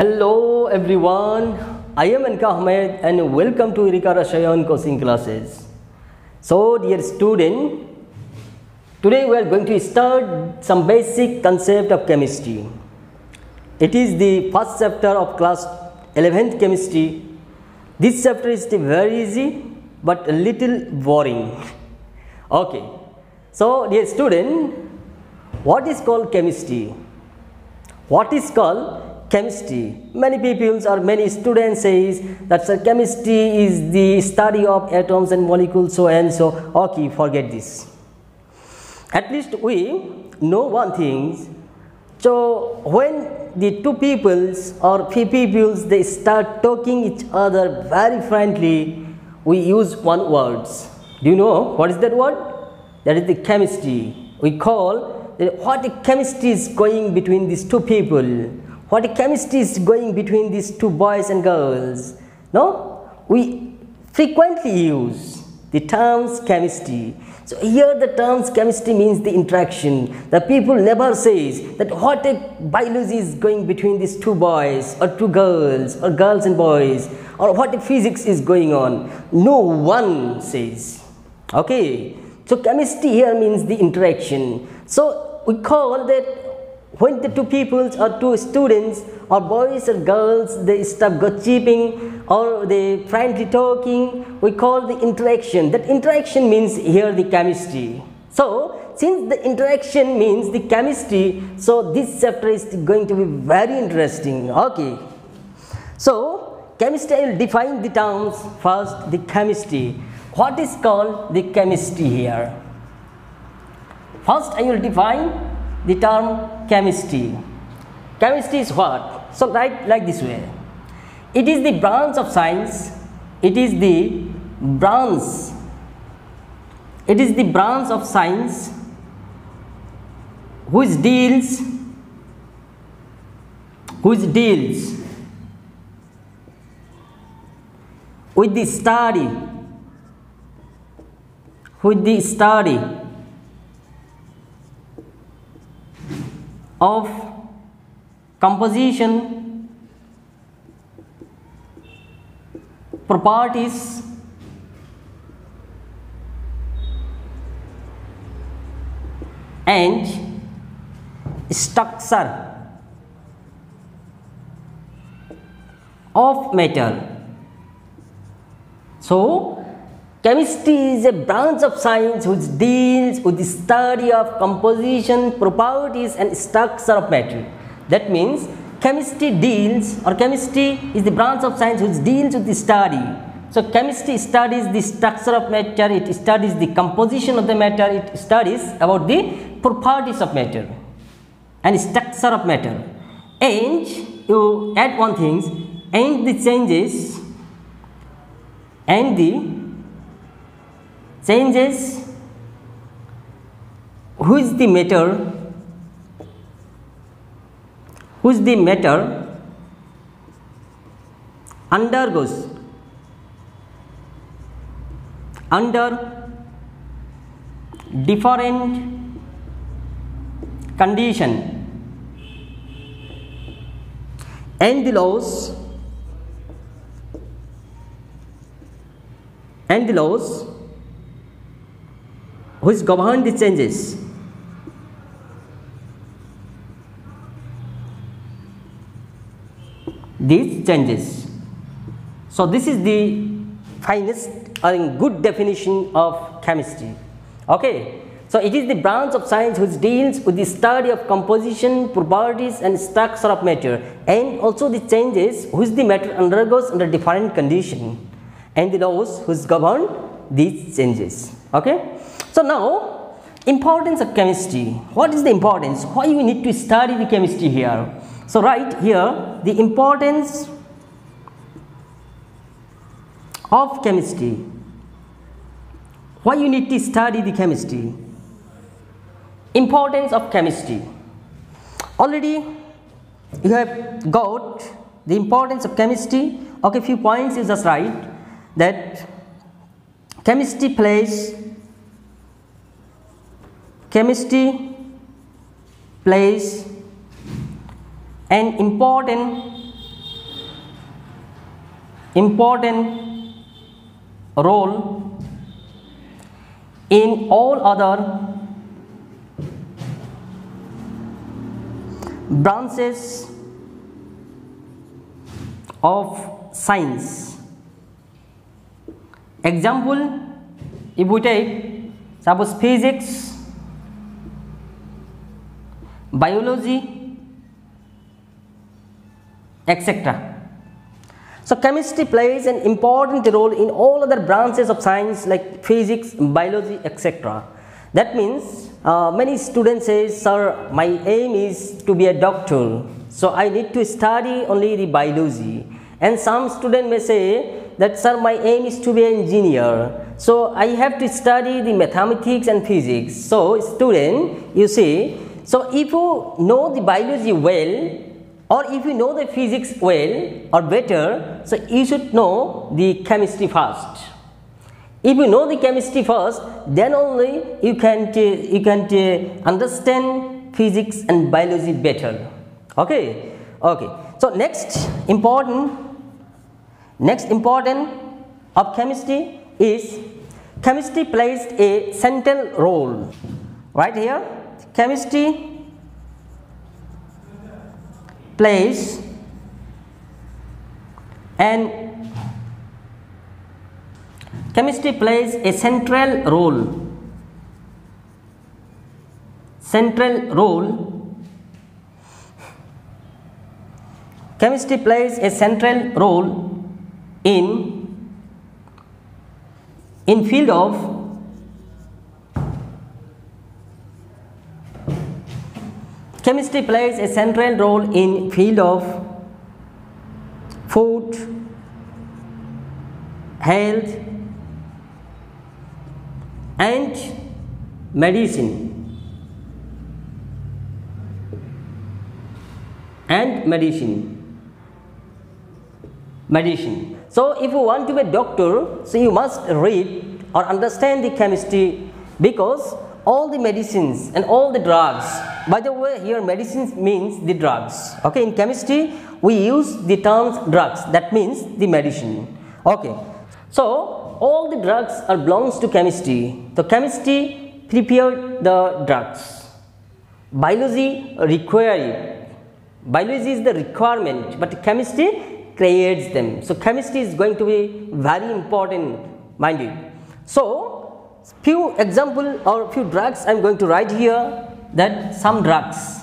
Hello everyone, I am Anka Ahmed and welcome to Erika Rashayan coaching classes. So dear student, today we are going to start some basic concept of chemistry. It is the first chapter of class 11th chemistry. This chapter is very easy but a little boring. Okay, so dear student, what is called chemistry? What is called chemistry? Many people or many students says that chemistry is the study of atoms and molecules, so and so. Okay, forget this. At least we know one thing. So when the two peoples or few peoples they start talking each other very friendly, we use one words. Do you know what is that word? That is the chemistry. We call what the chemistry is going between these two people. What the chemistry is going between these two boys and girls. No, we frequently use the terms chemistry. So here the terms chemistry means the interaction. The people never says that what a biology is going between these two boys or two girls or girls and boys, or what a physics is going on. No one says. Okay, so chemistry here means the interaction. So we call that when the two peoples or two students or boys or girls they start gossiping or they friendly talking, we call the interaction. That interaction means here the chemistry. So since the interaction means the chemistry, so this chapter is going to be very interesting. Okay, so chemistry, I will define the terms. First, the chemistry. What is called the chemistry here? First, I will define the term chemistry. Chemistry is what? So write like this way. It is the branch of science. It is the branch. It is the branch of science which deals with the study of composition, properties, and structure of matter. So chemistry is a branch of science which deals with the study of composition, properties and structure of matter. That means chemistry deals, or chemistry is the branch of science which deals with the study. So chemistry studies the structure of matter, it studies the composition of the matter, it studies about the properties of matter and structure of matter. And you add one thing, and the changes which the matter undergoes under different condition, and the laws which govern the changes. These changes. So this is the finest and good definition of chemistry. Okay, so it is the branch of science which deals with the study of composition, properties and structure of matter, and also the changes which the matter undergoes under different conditions, and the laws which govern these changes. Okay, so now importance of chemistry. What is the importance? Why we need to study the chemistry here? So right here the importance of chemistry. Why you need to study the chemistry? Importance of chemistry. Already you have got the importance of chemistry. Okay, few points is just right, that chemistry plays an important important role in all other branches of science. Example, if we take suppose physics, biology, etc. So chemistry plays an important role in all other branches of science like physics, biology, etc. That means many students say, sir, my aim is to be a doctor, so I need to study only the biology. And some student may say that, sir, my aim is to be an engineer, so I have to study the mathematics and physics. So student, you see, so if you know the biology well, or if you know the physics well or better, so you should know the chemistry first. If you know the chemistry first, then only you can understand physics and biology better. Okay. So next important of chemistry is chemistry plays a central role. Right here, chemistry plays a central role. Chemistry plays a central role in field of chemistry plays a central role in field of food, health and medicine. So if you want to be a doctor, so you must read or understand the chemistry, because all the medicines and all the drugs, by the way, here medicines means the drugs. Okay, in chemistry we use the terms drugs, that means the medicine. Okay, so all the drugs are belongs to chemistry. So chemistry prepared the drugs. Biology require it. Biology is the requirement, but chemistry creates them. So chemistry is going to be very important, mind you. So few example or few drugs I am going to write here, that some drugs.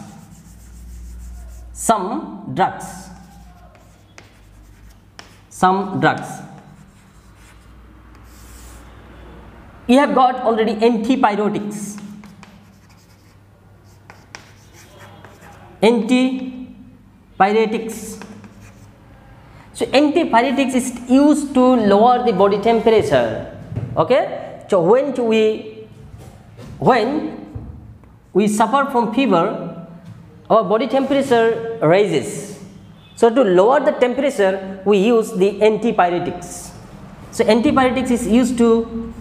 You have got already antipyretics. So antipyretics is used to lower the body temperature. Okay, so when we suffer from fever, our body temperature rises. So to lower the temperature, we use the antipyretics. So antipyretics is used to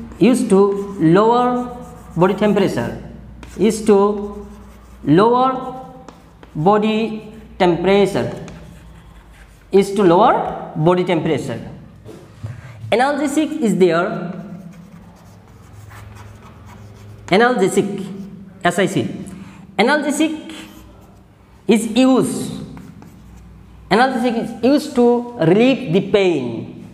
lower body temperature. Analgesic is there. Analgesic is used to relieve the pain.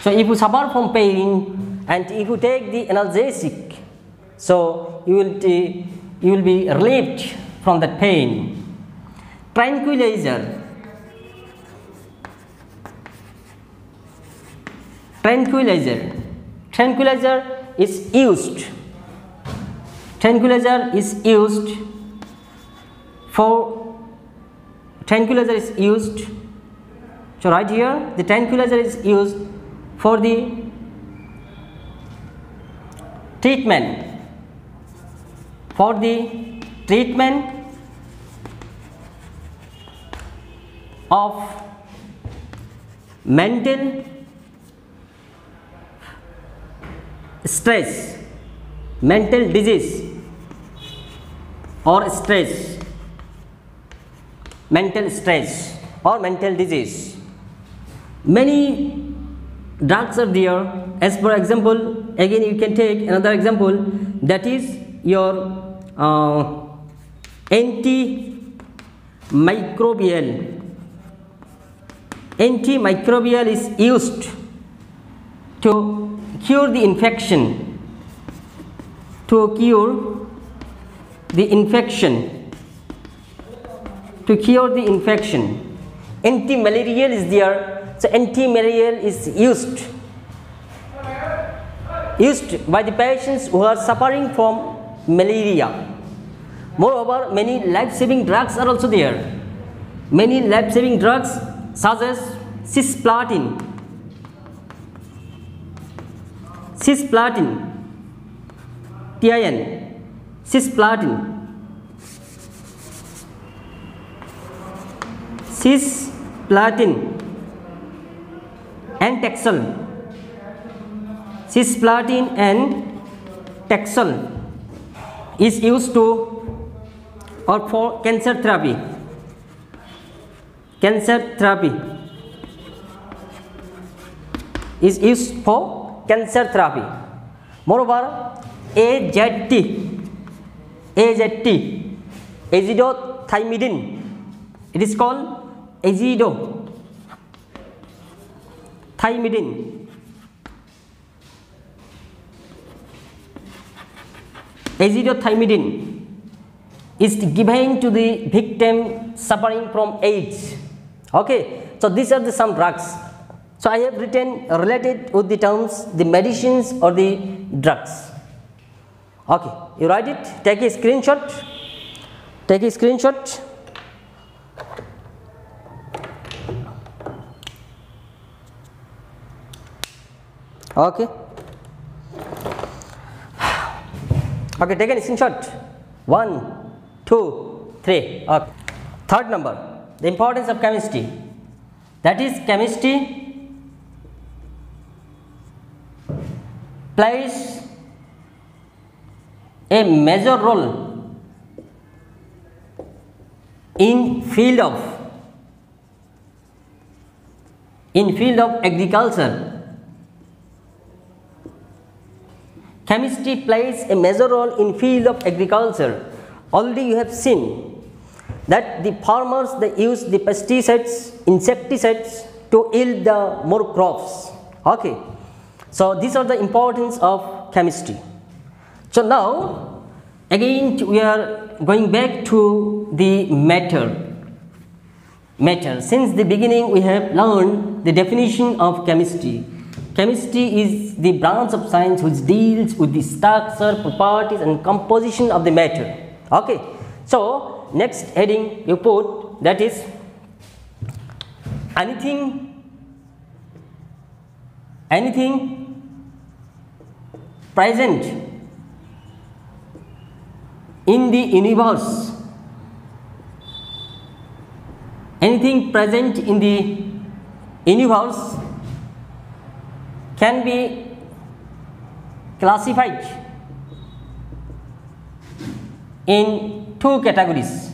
So if you suffer from pain and if you take the analgesic, so you will be relieved from that pain. Tranquilizer is used so right here the tranquilizer is used for the treatment of mental stress. mental disease or stress, mental stress or mental disease. Many drugs are there. As for example, again you can take another example, that is your antimicrobial. Antimicrobial is used to cure the infection, to cure the infection, to cure the infection. Antimalarial is there, so antimalarial is used by the patients who are suffering from malaria. Moreover, many life-saving drugs are also there. Many life-saving drugs such as cisplatin, TIN, cisplatin, and Taxol. Cisplatin and Taxol is used to or for cancer therapy. Cancer therapy is used for cancer therapy. Moreover, AZT, azithromycin, it is called azithromycin. Azithromycin is given to the victim suffering from AIDS. Okay, so these are the some drugs. So I have written related with the terms, the medicines or the drugs. Okay, you write it, take a screenshot. Okay, take a screenshot. 1, 2, 3. Okay. Third number, the importance of chemistry. That is, chemistry plays a major role in field of agriculture. Chemistry plays a major role in field of agriculture. Already you have seen that the farmers, they use the pesticides, insecticides to yield the more crops. Okay, so these are the importance of chemistry. So now again we are going back to the matter. Since the beginning we have learned the definition of chemistry. Chemistry is the branch of science which deals with the structure, properties and composition of the matter. Okay, so next heading you put, that is anything present in the universe. Anything present in the universe can be classified in two categories.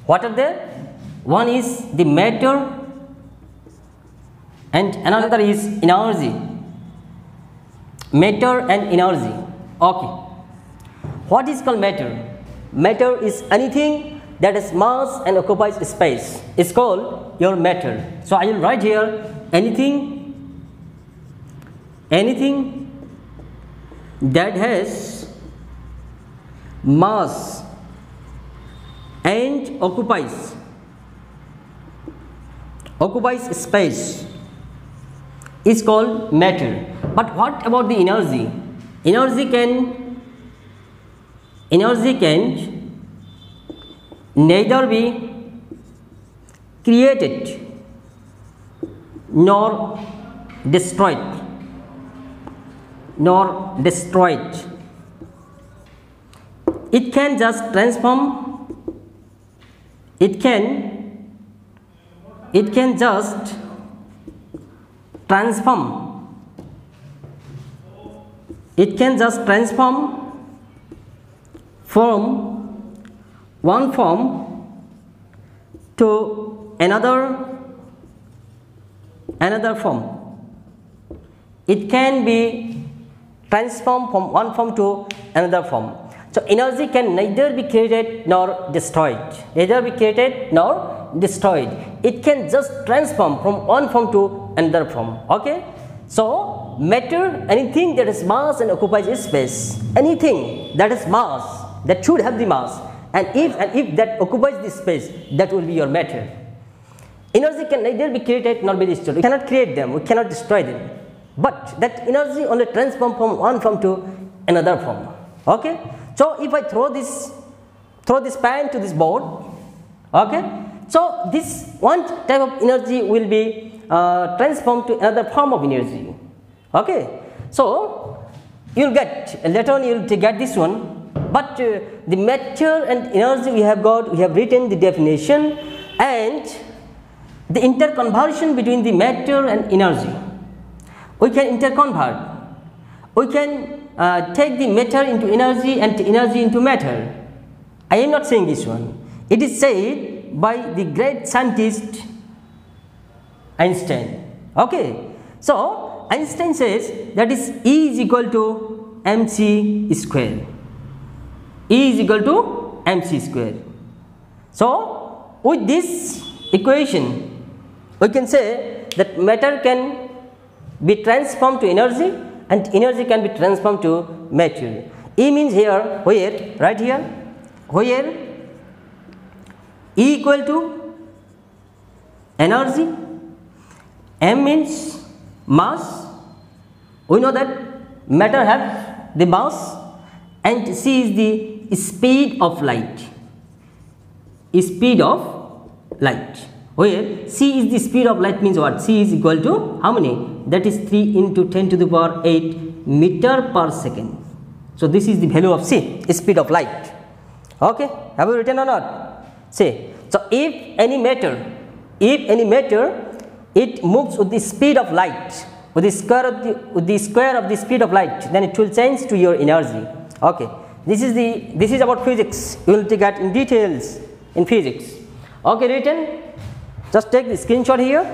What are they? One is the matter and another is energy. Matter and energy. Okay. What is called matter? Matter is anything that has mass and occupies space. It's called your matter. So I will write here anything that has mass and occupies space is called matter. But what about the energy? Energy can neither be created nor destroyed. It can just transform. It can just transform. It can just transform from one form to another form. It can be transformed from one form to another form. So energy can neither be created nor destroyed. Neither be created nor destroyed. It can just transform from one form to another form. Okay. So matter, anything that has mass and occupies space, anything that has mass, that should have the mass, and if that occupies the space, that will be your matter. Energy can neither be created nor be destroyed. We cannot create them, we cannot destroy them. But that energy only transforms from one form to another form. Okay. So if I throw this pan to this board, okay. So this one type of energy will be transformed to another form of energy. Okay. So you will get, later on you will get this one. But the matter and energy we have got, we have written the definition and the interconversion between the matter and energy. We can interconvert. We can take the matter into energy and energy into matter. I am not saying this one. It is said by the great scientist Einstein. Okay. So Einstein says that is E is equal to mc square. E is equal to mc square. So with this equation, we can say that matter can be transformed to energy and energy can be transformed to matter. E means here, where, right here, where E equal to energy, M means mass. We know that matter has the mass, and C is the speed of light. Speed of light. Where C is the speed of light means what? C is equal to how many? That is 3 into 10 to the power 8 meter per second. So this is the value of C, speed of light. Okay, have you written or not? See, so if any matter, it moves with the speed of light, with the square of the speed of light, then it will change to your energy. Okay, this is about physics. You will get in details in physics. Okay, written. Just take the screenshot here.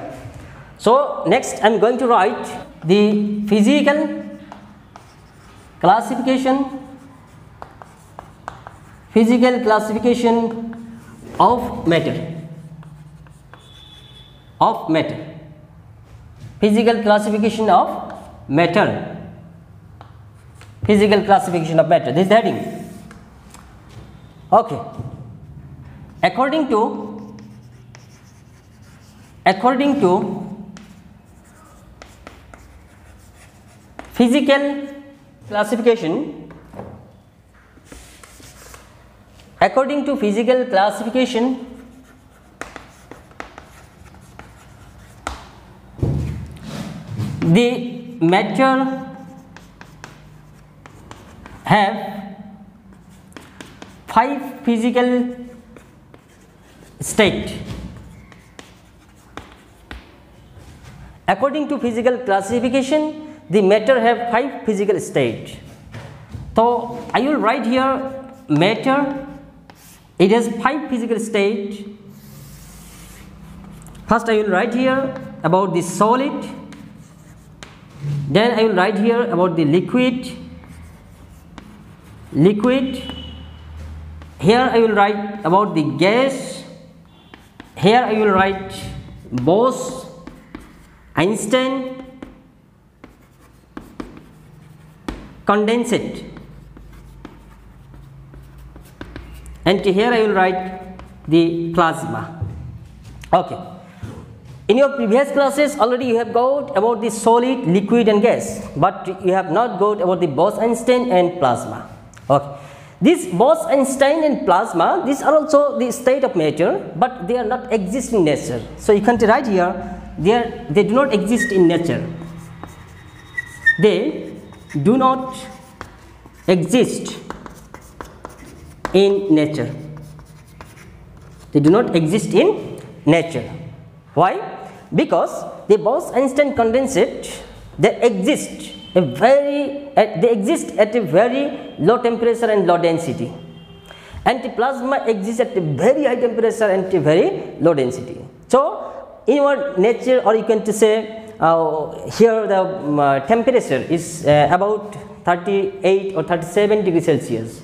So next I am going to write the physical classification of matter. Physical classification of matter. Physical classification of matter. This is the heading. Okay. According to physical classification, the matter have 5 physical state. According to physical classification, the matter have 5 physical state. So I will write here matter. It has 5 physical state. First I will write here about the solid. Then I will write here about the liquid. Here I will write about the gas. Here I will write Bose, Einstein, condensate, and here I will write the plasma. Okay. In your previous classes already you have got about the solid, liquid and gas, but you have not got about the Bose, Einstein and plasma. Okay. This Bose, Einstein and plasma, these are also the state of matter, but they are not exist in nature. So you can write here, they do not exist in nature. They do not exist in nature. They do not exist in nature. Why? Because the Bose-Einstein condensate, they exist at a very low temperature and low density, and the plasma exists at a very high temperature and a very low density. So in our nature, or you can say here the temperature is about 38 or 37 degrees Celsius.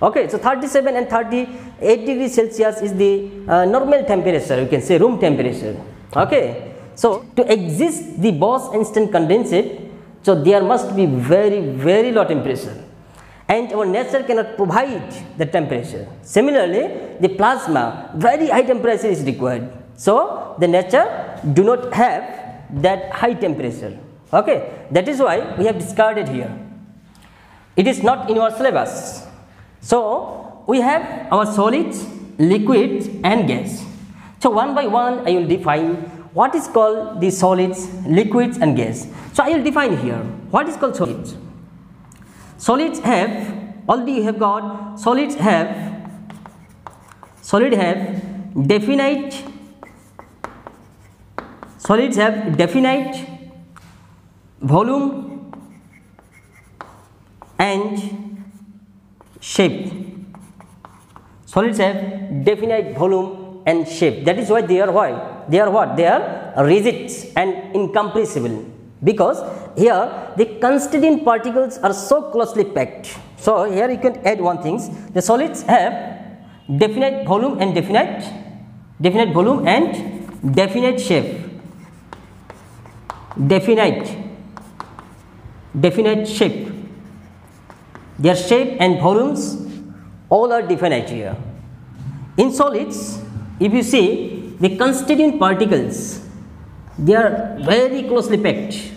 Okay, so 37 and 38 degrees Celsius is the normal temperature, you can say room temperature. Okay, so to exist the Bose-Einstein condensate, so there must be very low temperature, and our nature cannot provide the temperature. Similarly, the plasma, very high temperature is required, so the nature do not have that high temperature. Okay, that is why we have discarded here. It is not in our syllabus. So we have our solids, liquids and gas. So one by one I will define what is called the solids, liquids and gas. So I will define here what is called solids. Solids have, already you have got, solids have definite volume and shape. Solids have definite volume and shape. That is why they are what? They are rigid and incompressible, because here the constituent particles are so closely packed. So here you can add one thing. The solids have definite volume and definite shape. Definite shape. Their shape and volumes all are definite here. In solids, if you see the constituent particles, they are very closely packed.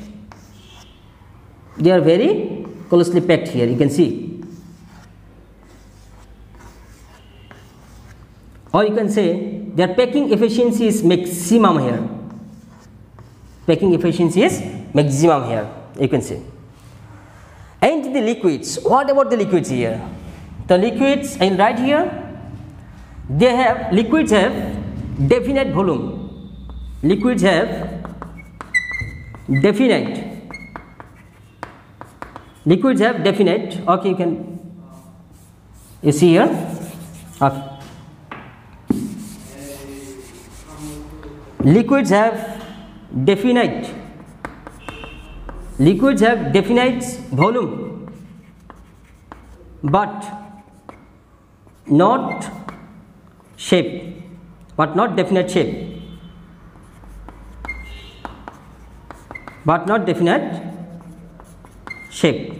They are very closely packed here, you can see. Or you can say their packing efficiency is maximum here. Packing efficiency is maximum here, you can see. And the liquids, what about the liquids here? The liquids I will write here. Liquids have definite volume. Liquids have definite. Liquids have definite. Okay, you see here. Okay. Liquids have definite. Liquids have definite volume, but not shape, but not definite shape, but not definite shape.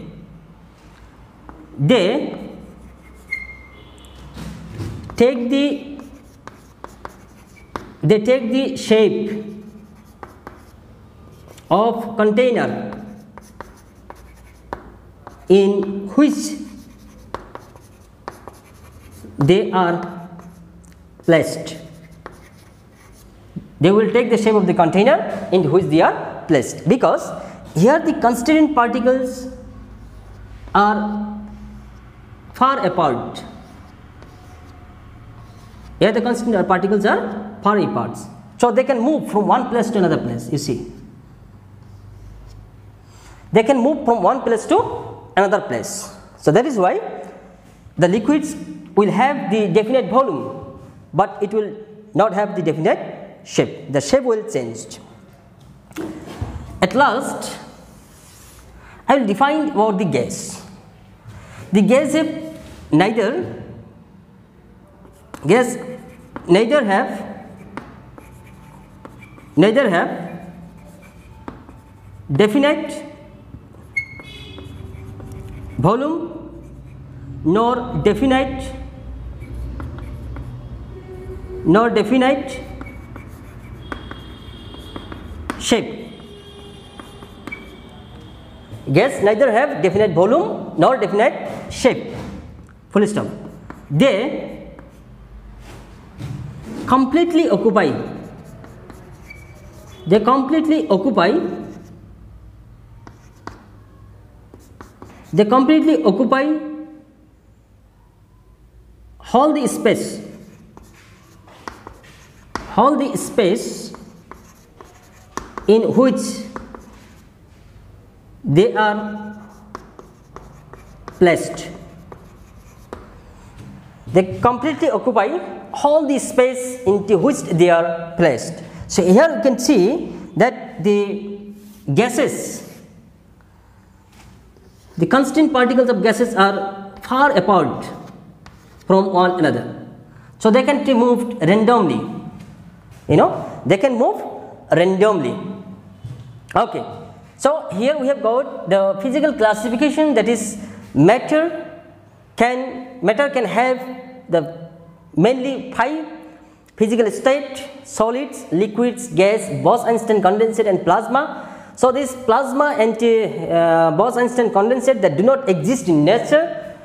They take the shape of container in which they are placed. They will take the shape of the container in which they are placed, because here the constituent particles are far apart. Here the constituent particles are far apart, so they can move from one place to another place. You see, they can move from one place to another place. So that is why the liquids will have the definite volume, but it will not have the definite shape. The shape will change. At last, I will define about the gas. The gas have neither have definite volume nor definite shape. Gas neither have definite volume nor definite shape. Full stop. They completely occupy all the space in which they are placed. They completely occupy all the space into which they are placed. So here you can see that the gases, the constituent particles of gases are far apart from one another. So they can be moved randomly. They can move randomly. Okay. So here we have got the physical classification, that is matter can have the mainly 5 physical state: solids, liquids, gas, Bose-Einstein condensate and plasma. So this plasma and Bose-Einstein condensate that do not exist in nature,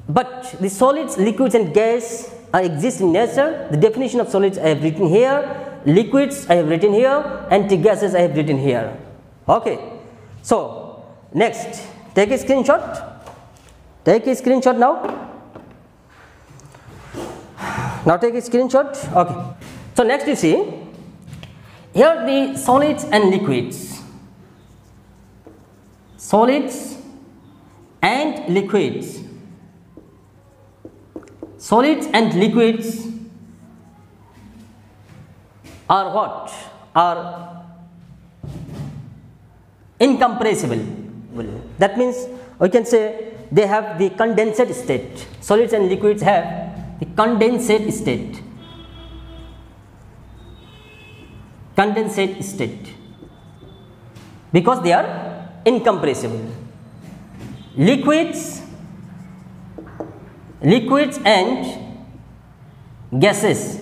but the solids, liquids and gas exist in nature. The definition of solids I have written here, liquids I have written here, and the gases I have written here. Okay. So next, take a screenshot. Take a screenshot now. Now take a screenshot. Okay. So next you see here the solids and liquids. Solids and liquids. Solids and liquids are what? Are incompressible. That means we can say they have the condensate state. Solids and liquids have the condensate state. Condensate state, because they are incompressible. Liquids and gases.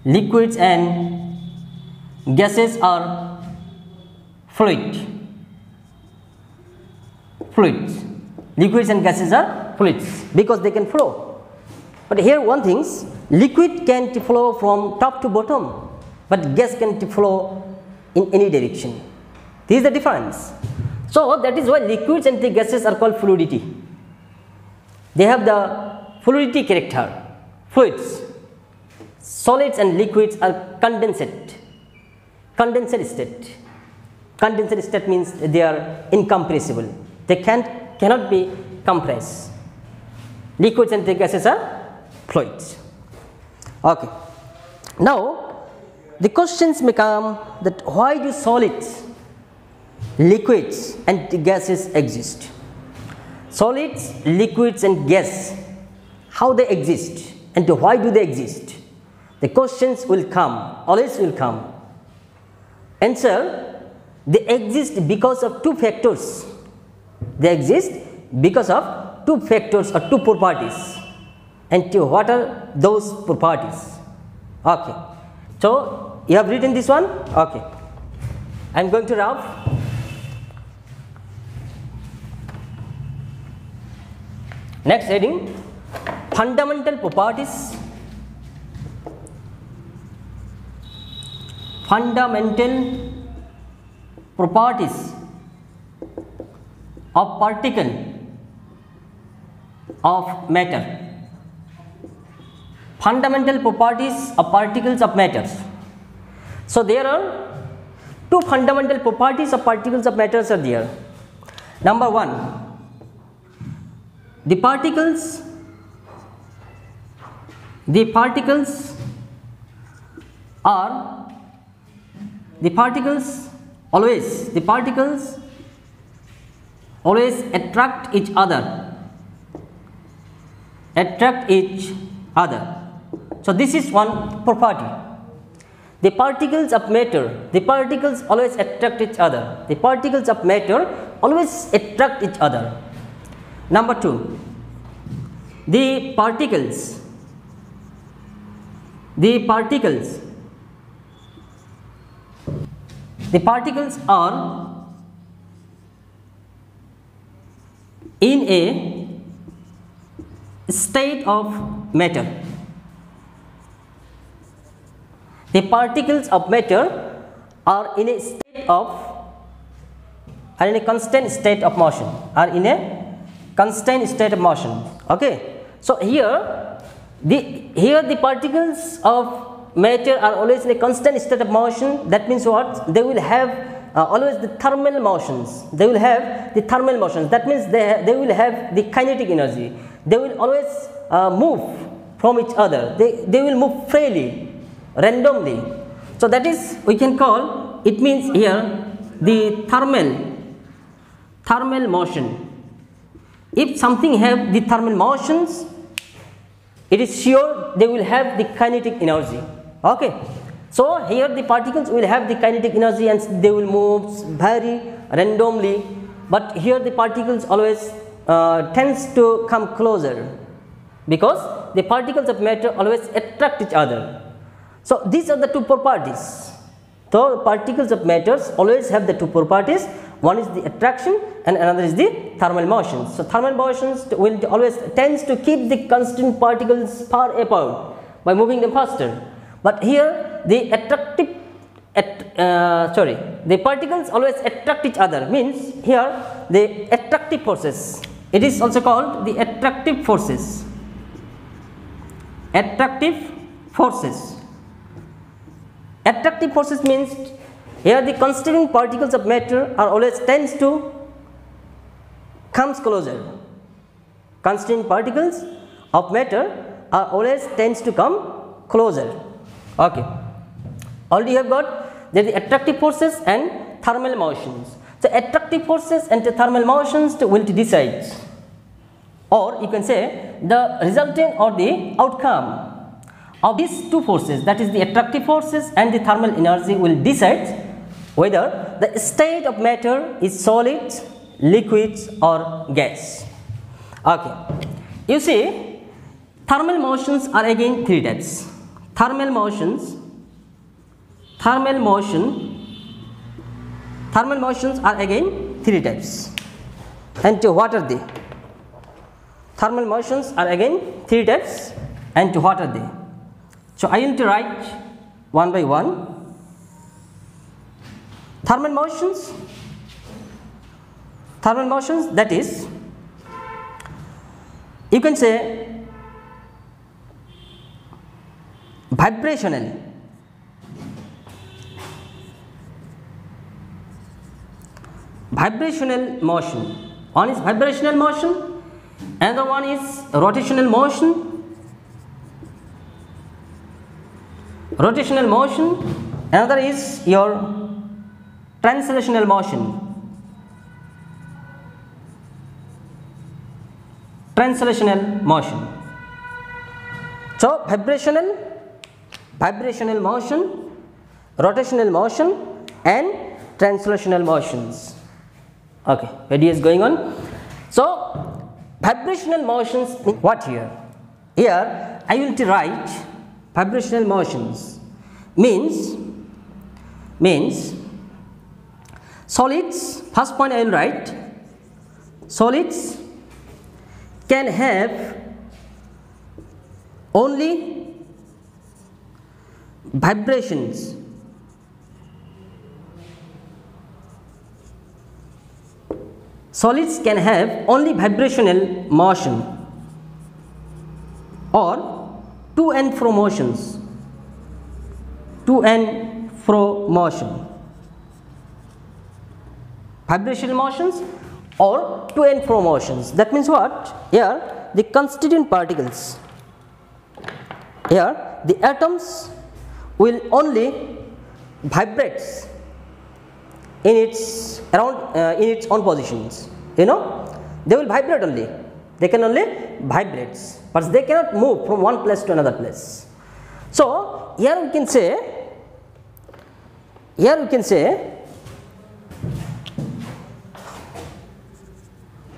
Liquids and gases are fluids. Liquids and gases are fluids because they can flow. But here one thing, liquid can flow from top to bottom, but gas can flow in any direction. This is the difference. So that is why liquids and the gases are called fluidity. They have the fluidity character. Fluids, solids and liquids are condensate state. Condensate state means they are incompressible. They cannot be compressed. Liquids and the gases are fluids. Okay. Now the questions may come that why do solids, liquids and the gases exist? Solids, liquids and gas, how they exist and why do they exist? The questions will come, always will come. Answer: they exist because of two factors. They exist because of two factors or two properties. And what are those properties? Okay. So you have written this one? Okay. I am going to rub. Next heading: fundamental properties. Fundamental properties of particle of matter. Fundamental properties of particles of matter. So there are two fundamental properties of particles of matter are there. Number one, the particles always attract each other. So this is one property. The particles of matter, the particles always attract each other. The particles of matter always attract each other. Number two, the particles are in a state of matter. The particles of matter are in a state of, are in a constant state of motion, Okay. So here the particles of matter are always in a constant state of motion, that means what? They will have always the thermal motions. They will have the thermal motions. That means they will have the kinetic energy. They will always move from each other. They will move freely, randomly. So that is, we can call, it means here the thermal motion. If something have the thermal motions, it is sure they will have the kinetic energy. Okay. So here the particles will have the kinetic energy and they will move very randomly. But here the particles always tends to come closer, because the particles of matter always attract each other. So these are the two properties. So particles of matters always have the two properties. One is the attraction and another is the thermal motions. So thermal motions will always tends to keep the constant particles far apart by moving them faster. But here the the particles always attract each other, means here the attractive forces. It is also called the attractive forces. Attractive forces. Attractive forces means here the constituting particles of matter are always tends to comes closer. Constituting particles of matter are always tends to come closer. Okay. Already you have got the attractive forces and thermal motions. So attractive forces and the thermal motions will decide, or you can say the resultant or the outcome of these two forces, that is the attractive forces and the thermal energy, will decide whether the state of matter is solid, liquid or gas. Okay. You see, thermal motions are again three types. Thermal motions are again three types. And what are they? Thermal motions are again three types, and what are they? So I will write one by one. Thermal motions, that is, you can say vibrational. Vibrational motion. One is vibrational motion, another one is rotational motion. Another is your translational motion. So vibrational motion, rotational motion and translational motions. Okay, idea is going on. So vibrational motions, what here? Here I will write vibrational motions means solids. First point I will write, solids can have only vibrations. Solids can have only vibrational motion or to and fro motions. Vibrational motions or to and fro motions. That means what? Here the constituent particles, here the atoms will only vibrate in its own positions. You know, they will vibrate only. They can only vibrate, but they cannot move from one place to another place. So here we can say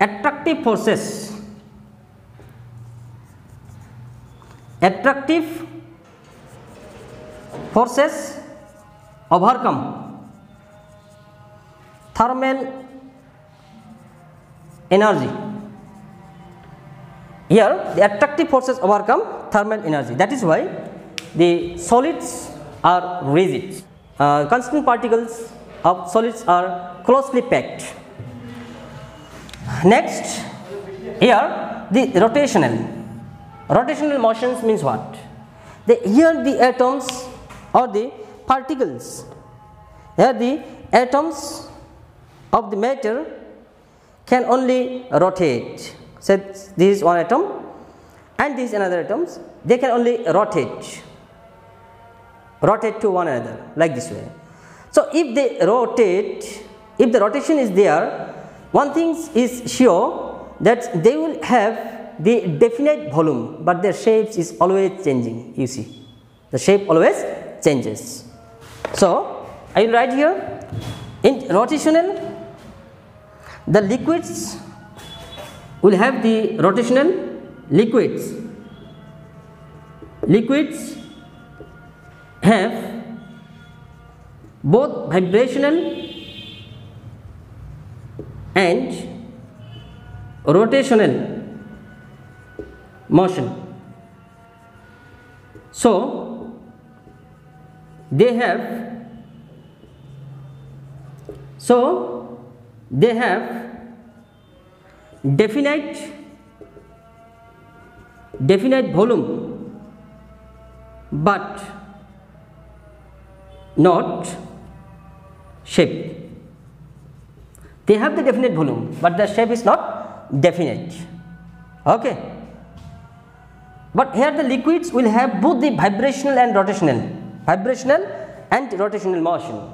attractive forces overcome thermal energy. Here the attractive forces overcome thermal energy. That is why the solids are rigid. Constant particles of solids are closely packed. Next, here the rotational motions means what? Here the atoms or the particles. Here the atoms of the matter can only rotate. So this is one atom and this is another atoms. They can only rotate to one another like this way. So if they rotate, if the rotation is there, one thing is sure that they will have the definite volume, but their shapes is always changing. You see, the shape always changes. So I will write here, in rotational, the liquids will have the rotational liquids. Liquids have both vibrational and rotational motion. So they have definite volume, but not shape. They have the definite volume, but the shape is not definite. Okay. But here the liquids will have both the vibrational and rotational motion.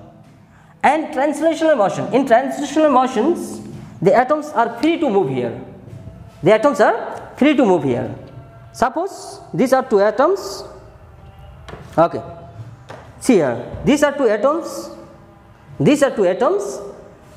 And translational motion. In translational motions, the atoms are free to move here. Suppose these are two atoms. Okay. See here, these are two atoms.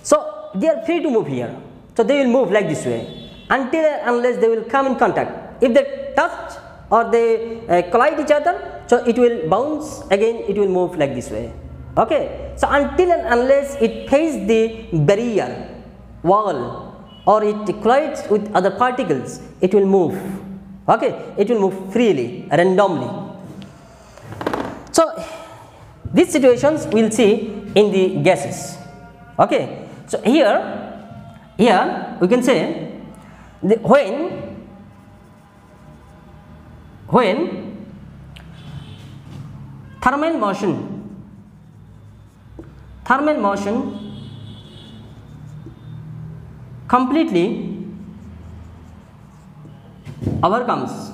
So they are free to move here. So they will move like this way until and unless they will come in contact. If they touch or they collide each other, so it will bounce again, it will move like this way. Okay. So until and unless it faces the barrier wall or it collides with other particles, it will move. Okay. It will move freely, randomly. So these situations we will see in the gases. Okay. So here we can say when thermal motion completely overcomes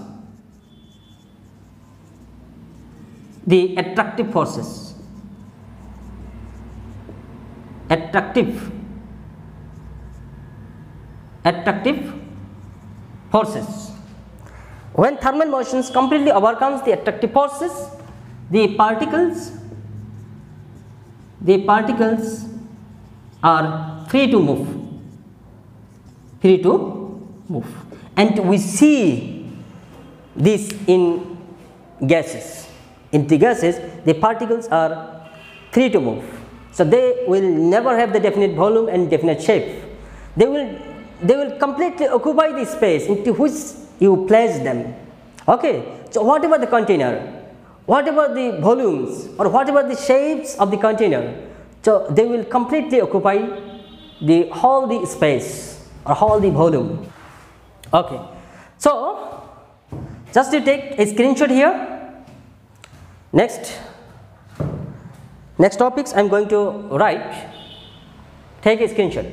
the attractive forces. Attractive forces. When thermal motions completely overcomes the attractive forces, the particles are free to move. And we see this in gases. In the gases, the particles are free to move. So they will never have the definite volume and definite shape. They will completely occupy the space into which you place them. Okay. So whatever the container, whatever the volumes or whatever the shapes of the container, so they will completely occupy the whole the space or whole the volume. Okay. So just to take a screenshot here. Next topics I am going to write. Take a screenshot.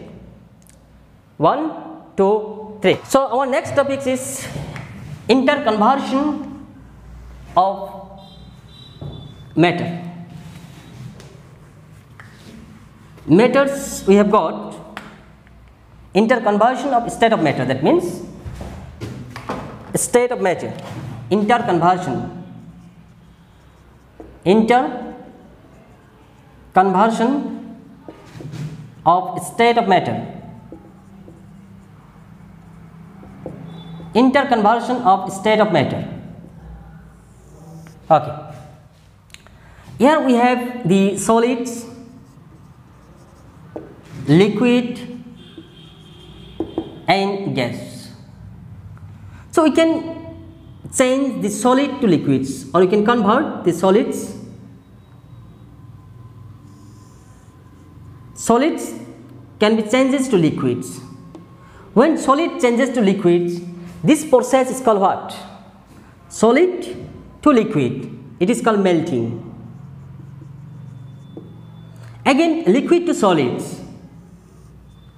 1, 2, 3. So our next topic is interconversion of matter. Matters we have got interconversion of state of matter. That means state of matter. Interconversion of state of matter. Interconversion of state of matter. Okay. Here we have the solids, liquid and gas. So we can change the solid to liquids, or you can convert the solids can be changed to liquids. When solid changes to liquids, this process is called what? Solid to liquid. It is called melting. Again, liquid to solids,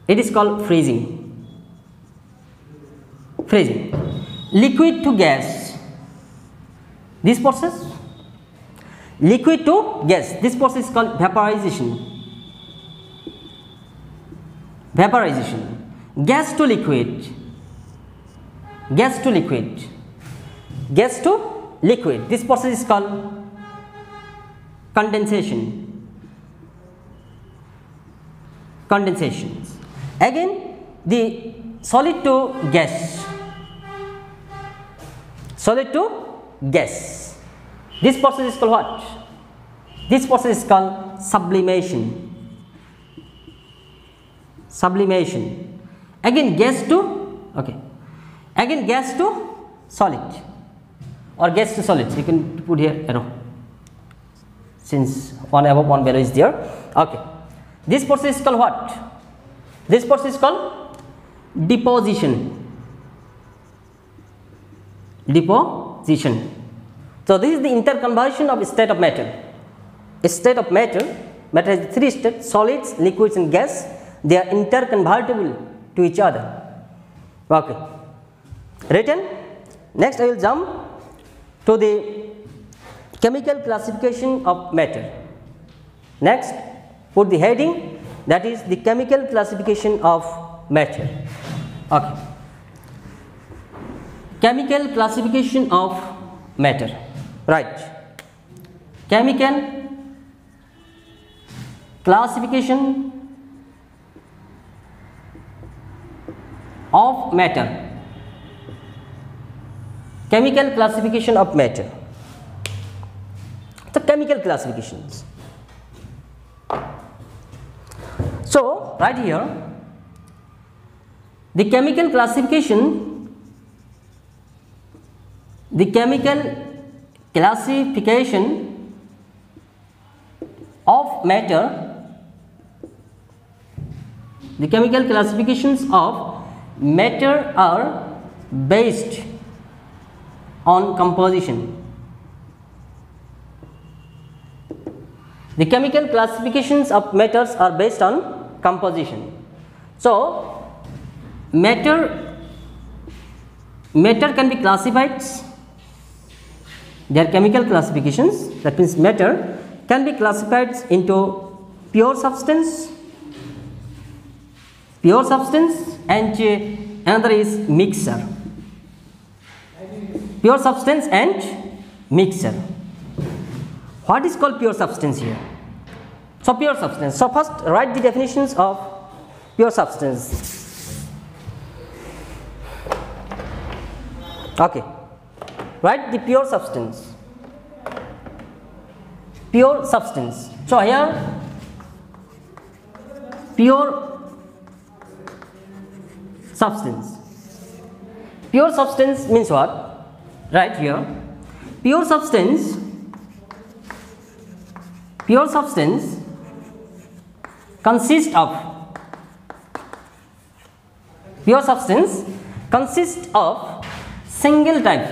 it is called freezing. Freezing. Liquid to gas, this process. Liquid to gas, this process is called vaporization. Vaporization. Gas to liquid, gas to liquid, gas to liquid, this process is called condensation. Condensations. Again, the solid to gas, solid to gas, this process is called what? This process is called sublimation. Sublimation. Again, gas to, okay, again gas to solid or gas to solids, you can put here arrow since one above one below is there. Okay, this process is called what? This process is called deposition. Deposition. So this is the interconversion of a state of matter. A state of matter, matter has three states: solids, liquids and gas. They are interconvertible to each other. Okay, written. Next I will jump to the chemical classification of matter. Next, put the heading, that is the chemical classification of matter. Okay, chemical classification of matter, right? Chemical classification of matter. Chemical classification of matter. The chemical classifications. So right here, the chemical classification, the chemical classification of matter, the chemical classifications of matter are based on composition. The chemical classifications of matters are based on composition. So matter can be classified. Their chemical classifications, that means matter can be classified into pure substance and another is mixture. Pure substance and mixture. What is called pure substance here? So pure substance. So first write the definitions of pure substance. Okay. Write the pure substance. Pure substance. So here pure substance. Pure substance means what? Right here, pure substance consists of single type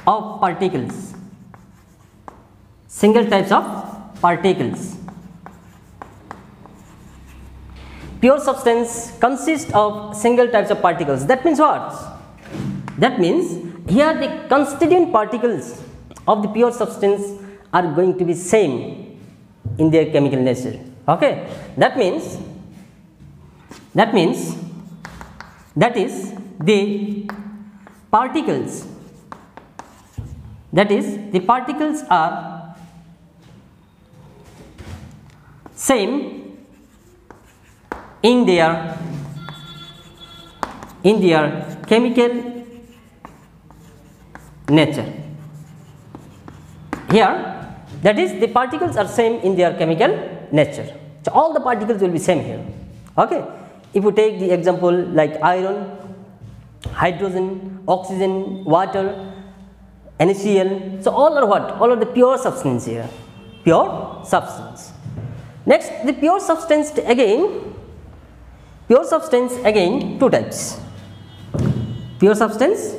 of particles. Single types of particles. Pure substance consists of single types of particles. That means what? That means here the constituent particles of the pure substance are going to be same in their chemical nature. Okay, that is the particles. That is, the particles are same in their chemical nature. Here, that is, the particles are same in their chemical nature. So all the particles will be same here. Okay, if you take the example like iron, hydrogen, oxygen, water, NaCl, so all are what? All are the pure substance here. Pure substance. Next, the pure substance again. Pure substance again two types. Pure substance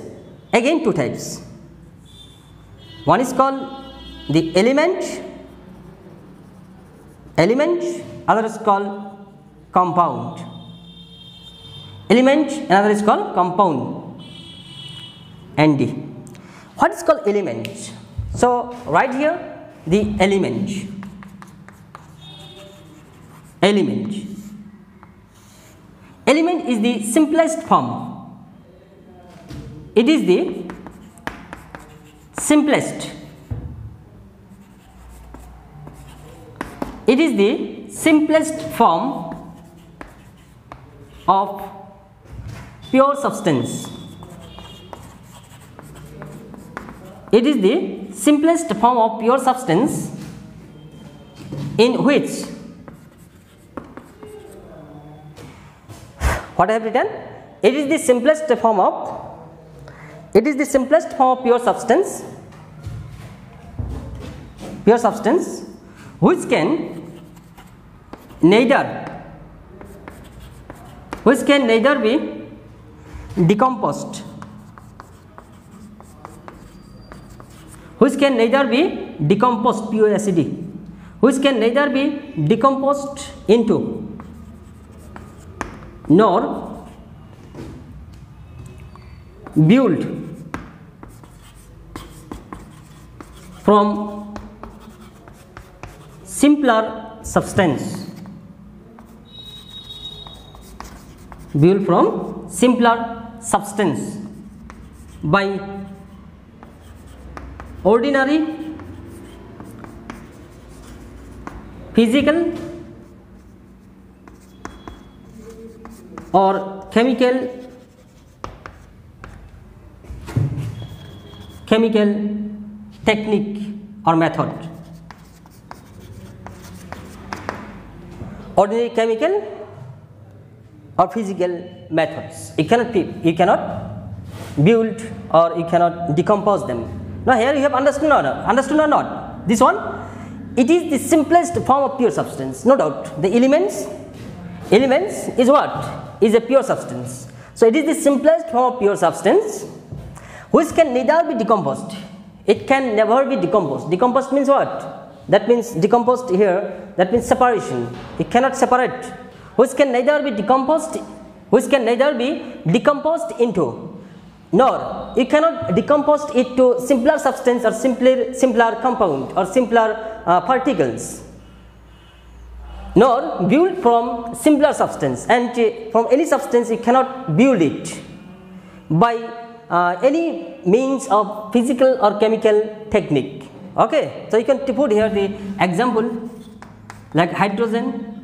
again two types. One is called the element, other is called compound. Element, another is called compound. ND. What is called element? So right here the element. Element is the simplest form. It is the simplest. It is the simplest form of pure substance. It is the simplest form of pure substance in which, what I have written, it is the simplest form of pure substance which can neither be decomposed, POSD, which can neither be decomposed into nor built from simpler substance. Built from simpler substance by ordinary physical or chemical technique or method. Ordinary chemical or physical methods. You cannot build or you cannot decompose them. Now here you have understood or not? This one, it is the simplest form of pure substance, no doubt. The elements is what? Is a pure substance. So it is the simplest form of pure substance which can neither be decomposed. It can never be decomposed. Decomposed means what? That means decomposed here, that means separation. It cannot separate. Which can neither be decomposed into, nor you cannot decompose it to simpler substance or simpler compound or simpler particles, nor build from simpler substance, and from any substance you cannot build it by any means of physical or chemical technique. Okay, so you can put here the example like hydrogen,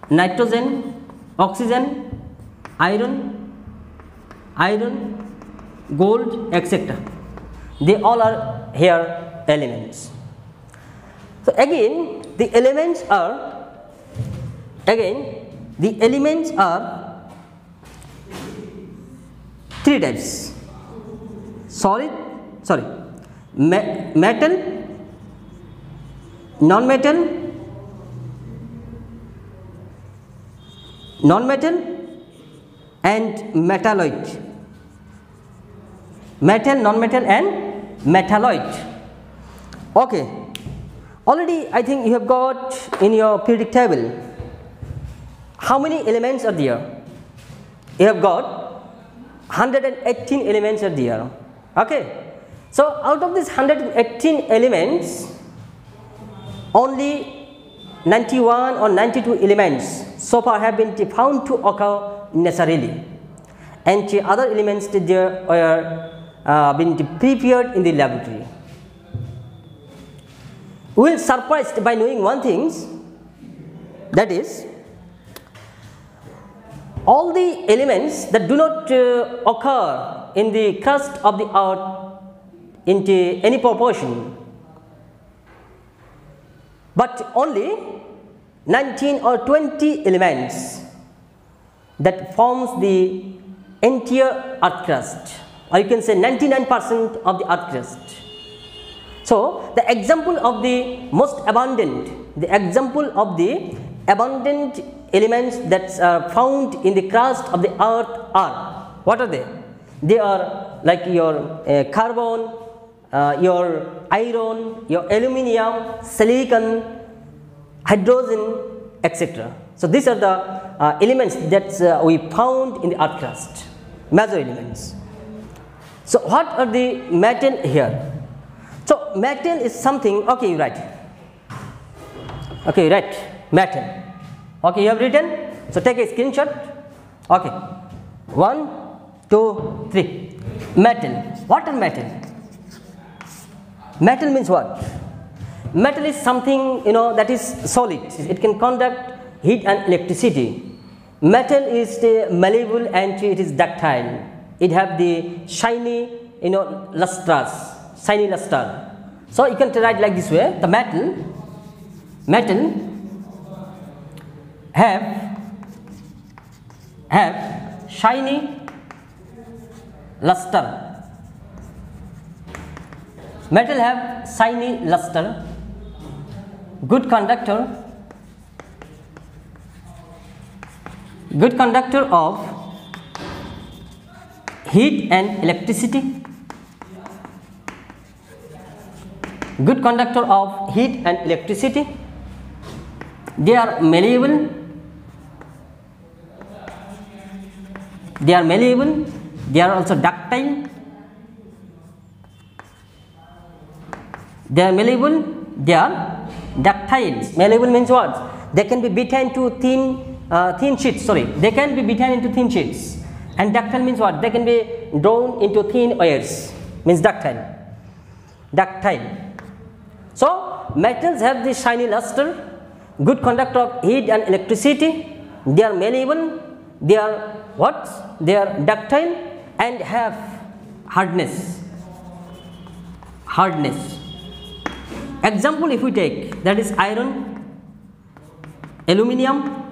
nitrogen, oxygen, iron, gold, etc. They all are here elements. So again the elements are three types: metal, non-metal and metalloid. Metal, non-metal and metalloid. Okay, already I think you have got in your periodic table how many elements are there. You have got 118 elements are there. Okay, so out of these 118 elements, only 91 or 92 elements so far have been found to occur naturally, and the other elements there were been prepared in the laboratory. We will be surprised by knowing one thing, that is, all the elements that do not occur in the crust of the earth into any proportion, but only 19 or 20 elements that forms the entire earth crust, or you can say 99% of the earth crust. So the example of the most abundant, elements that are found in the crust of the earth are, what are they? They are like your carbon, your iron, your aluminium, silicon, hydrogen, etc. So these are the elements that we found in the earth crust, major elements. So what are the metal here? So metal is something, okay, you write. Okay, you write metal. Okay, you have written. So take a screenshot. Okay, 1, 2, 3. Metal. What are metal? Metal means what? Metal is something, you know, that is solid. It can conduct heat and electricity. Metal is malleable and it is ductile. It have the shiny, you know, lustrous, shiny luster. So you can write like this way: the metal have shiny luster. Metal have shiny luster, good conductor of heat and electricity, good conductor of heat and electricity. They are malleable, they are also ductile. They are malleable, they are ductile. Malleable means what? They can be beaten into thin sheets. They can be beaten into thin sheets. And ductile means what? They can be drawn into thin wires. Means ductile. So metals have this shiny luster, good conductor of heat and electricity. They are malleable. They are what? They are ductile and have hardness. Example, if we take, that is iron, aluminium,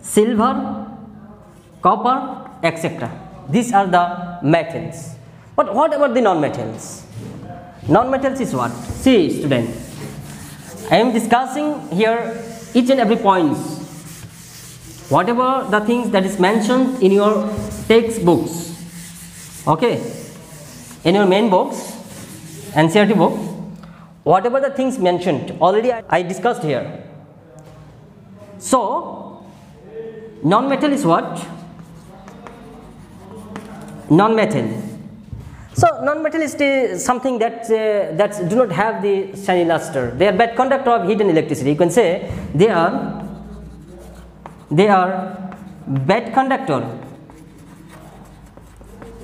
silver, copper, etc. These are the metals. But what about the non-metals? Non-metals is what? See, student, I am discussing here each and every point. Whatever the things that is mentioned in your textbooks, okay, in your main books, NCERT book, whatever the things mentioned already I discussed here. So non-metal is what? Non-metal. So non-metal is something that do not have the shiny luster. They are bad conductor of heat and electricity. You can say they are bad conductor.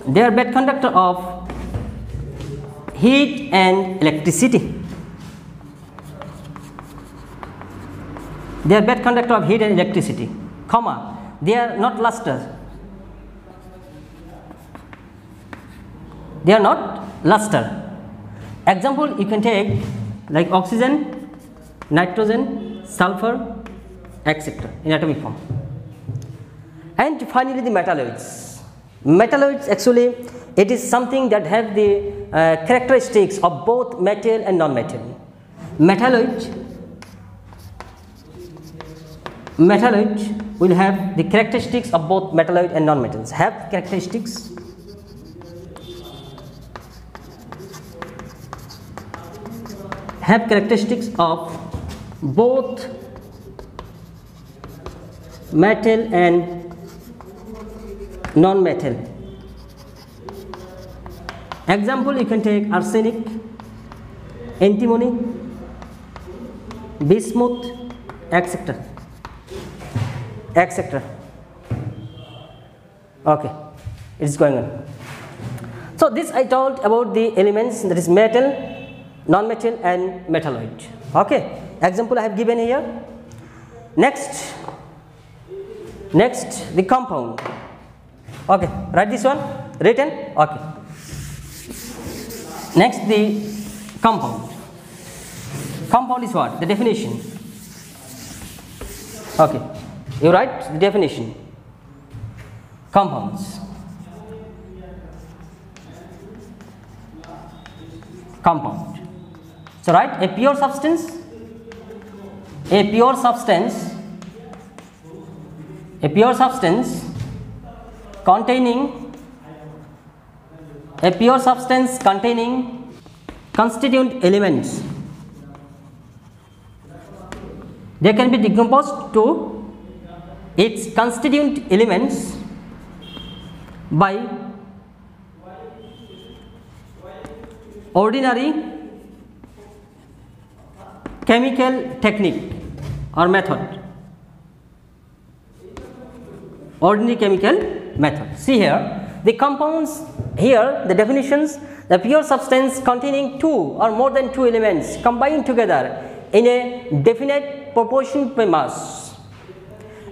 They are bad conductor of heat and electricity. They are bad conductor of heat and electricity, comma, they are not luster. They are not luster. Example, you can take like oxygen, nitrogen, sulfur, etc. in atomic form. And finally the metalloids. Metalloids, actually it is something that have the characteristics of both metal and non-metal. Metalloid will have the characteristics of both metalloid and non-metals. Have characteristics of both metal and non-metal. Example, you can take arsenic, antimony, bismuth, etc. Okay, it is going on. So this I told about the elements, that is metal, non-metal and metalloid. Okay, example I have given here. Next the compound. Okay, write this one, written. Okay, next the compound. Compound is what? The definition. Okay, you write the definition. Compounds. Compound. So write a pure substance containing constituent elements, they can be decomposed to its constituent elements by ordinary chemical technique or method. Ordinary chemical method. See here, the compounds, here the definitions: the pure substance containing two or more than two elements combined together in a definite proportion by mass,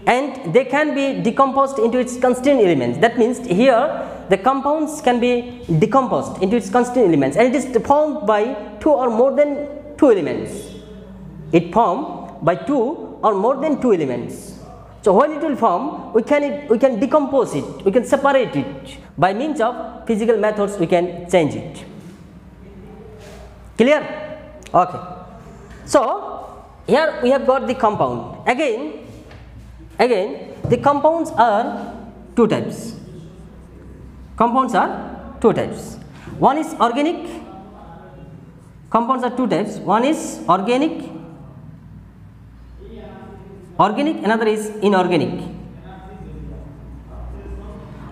and they can be decomposed into its constituent elements. That means here the compounds can be decomposed into its constituent elements, and it is formed by two or more than two elements. It formed by two or more than two elements. So when it will form, we can decompose it, we can separate it by means of physical methods. We can change it. Clear? Okay. So here we have got the compound. Again the compounds are two types. Compounds are two types. One is organic. Compounds are two types. One is organic, another is inorganic.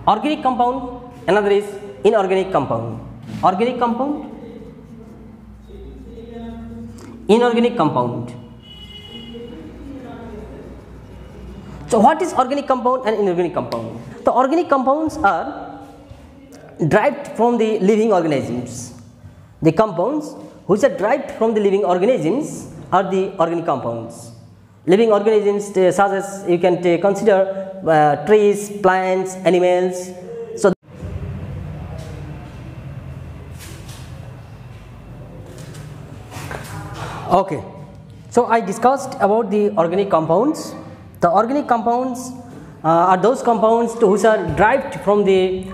Organic compound, another is inorganic compound. Organic compound, inorganic compound. So what is organic compound and inorganic compound? The organic compounds are derived from the living organisms. The compounds which are derived from the living organisms are the organic compounds. Living organisms such as you can consider trees, plants, animals. So okay, so I discussed about the organic compounds. The organic compounds are those compounds which are derived from the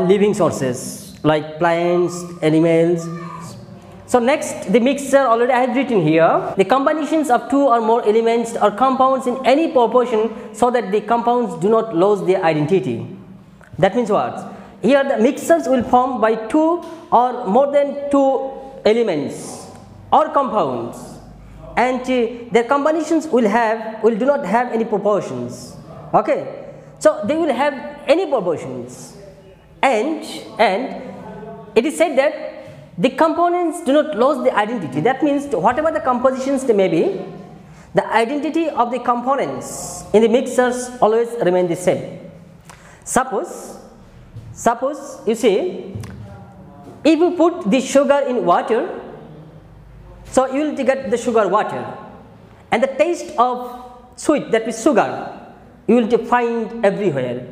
living sources like plants, animals. So next, the mixture, already I have written here, the combinations of two or more elements or compounds in any proportion so that the compounds do not lose their identity. That means what? Here the mixtures will form by two or more than two elements or compounds, and their combinations will do not have any proportions. Okay, so they will have any proportions, and it is said that the components do not lose the identity. That means whatever the compositions they may be, the identity of the components in the mixtures always remain the same. Suppose you see, if you put the sugar in water, so you will get the sugar water, and the taste of sweet, that is sugar, you will find everywhere.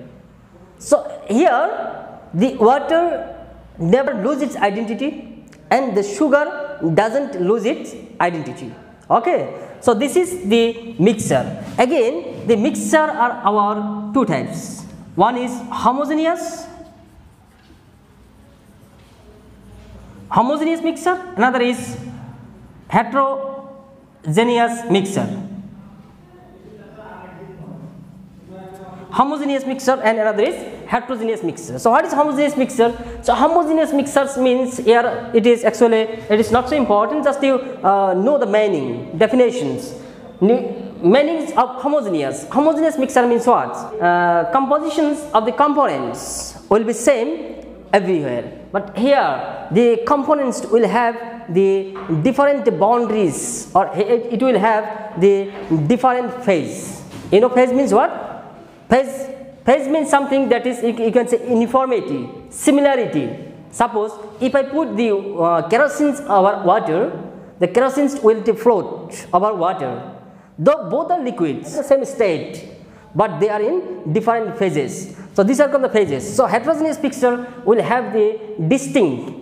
So here the water never loses its identity and the sugar doesn't lose its identity. Okay, so this is the mixture. Again, the mixture are our two types. One is homogeneous mixture, another is heterogeneous mixture. Homogeneous mixture and another is heterogeneous mixture. So what is homogeneous mixture? So homogeneous mixtures means here it is not so important, just you know the meaning, definitions. Meanings of homogeneous. Homogeneous mixture means what? Compositions of the components will be same everywhere, but here the components will have the different boundaries, or it will have the different phase. You know, phase means what? Phase means something that is, you can say, uniformity, similarity. Suppose if I put the kerosene over water, the kerosene will float over water. Though both are liquids, the same state, but they are in different phases. So these are called the phases. So heterogeneous mixture will have the distinct.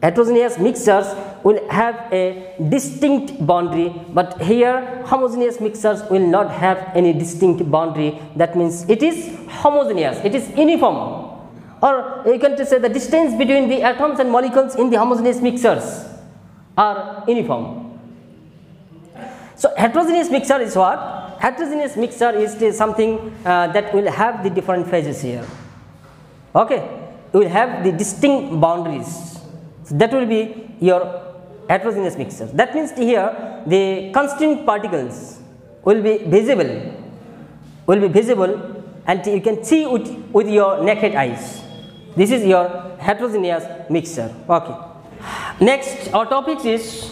Heterogeneous mixtures will have a distinct boundary, but here homogeneous mixtures will not have any distinct boundary. That means it is homogeneous, it is uniform, or you can say the distance between the atoms and molecules in the homogeneous mixtures are uniform. So heterogeneous mixture is what? Heterogeneous mixture is something that will have the different phases here. Okay, you will have the distinct boundaries. So that will be your heterogeneous mixture. That means here the constituent particles will be visible, and you can see with your naked eyes. This is your heterogeneous mixture. Okay. Next, our topic is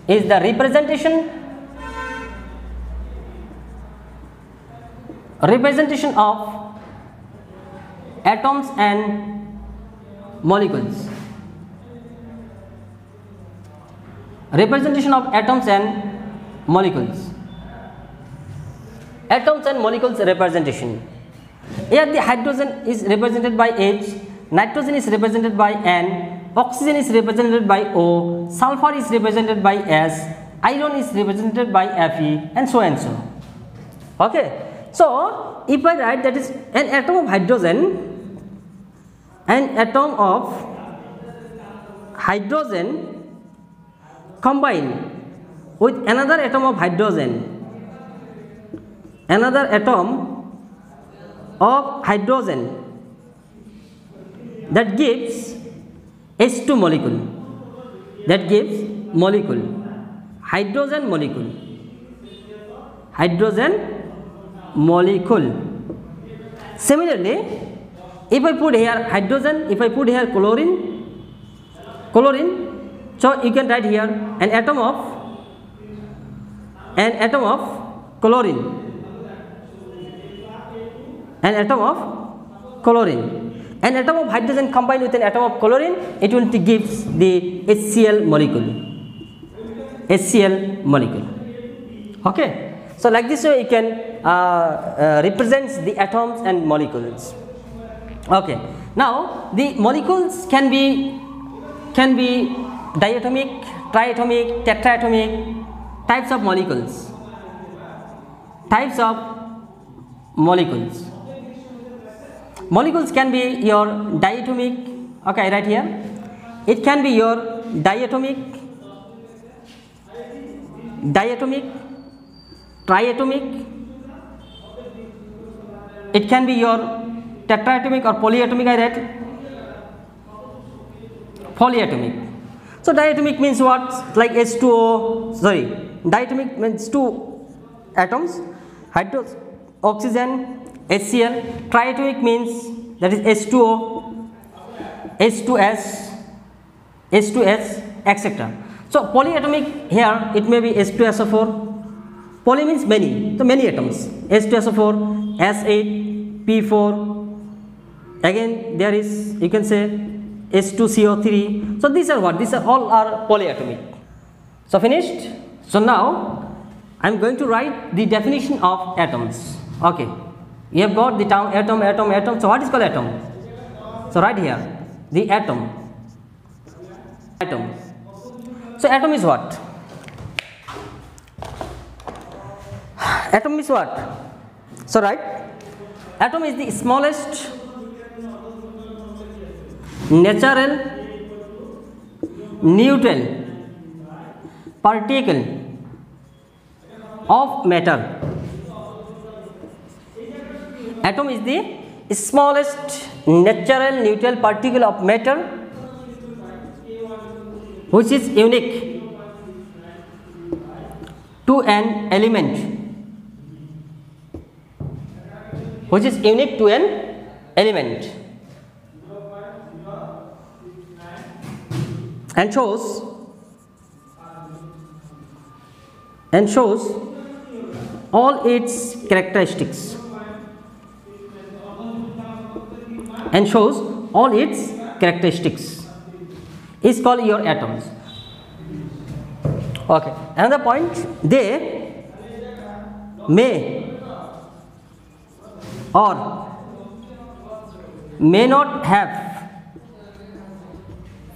the representation of atoms and molecules. Representation of atoms and molecules. Atoms and molecules representation. Here the hydrogen is represented by H, nitrogen is represented by N, oxygen is represented by O, sulfur is represented by S, iron is represented by Fe, and so and so. Okay. So if I write that is an atom of hydrogen, combined with another atom of hydrogen, that gives H2 molecule, hydrogen molecule. Similarly, if I put here hydrogen, if I put here chlorine, so you can write here an atom of chlorine, an atom of hydrogen combined with an atom of chlorine, it will gives the HCl molecule. Okay. So like this way you can represent the atoms and molecules. Okay. Now the molecules can be diatomic, triatomic, tetraatomic. Types of molecules. Molecules can be your diatomic. Okay, right here. It can be your diatomic, triatomic. It can be your tetraatomic or polyatomic. I read polyatomic. So diatomic means what? Like H2O. Sorry, diatomic means two atoms, hydrogen, oxygen, HCl. Triatomic means that is H2O, H2S, etc. So polyatomic here it may be H2SO4. Poly means many, so many atoms. H2SO4, S8, P4. Again there is, you can say, H2CO3. So these are what? These are all are polyatomic. So finished. So now I am going to write the definition of atoms. Okay. You have got the term atom. So what is called atom? So right here the atom. So atom is what? Atom is what? So right, atom is the smallest natural neutral particle of matter. Atom is the smallest natural neutral particle of matter which is unique to an element. And shows all its characteristics. Is called your atoms. Okay. Another point, they may or may not have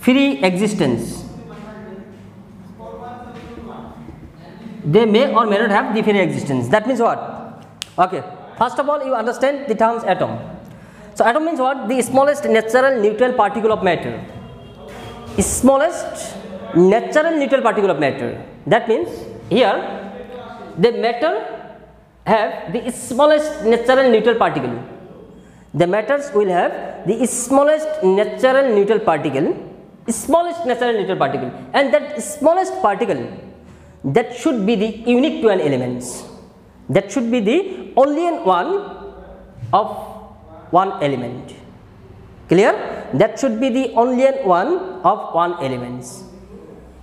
free existence. They may or may not have the free existence. That means what? Okay. First of all, you understand the terms atom. So atom means what? The smallest natural neutral particle of matter. smallest natural neutral particle of matter. That means here the matter have the smallest natural neutral particle. The matters will have the smallest natural neutral particle, and that smallest particle, that should be the unique to an element. That should be the only one of one element. Clear? That should be the only one of one element.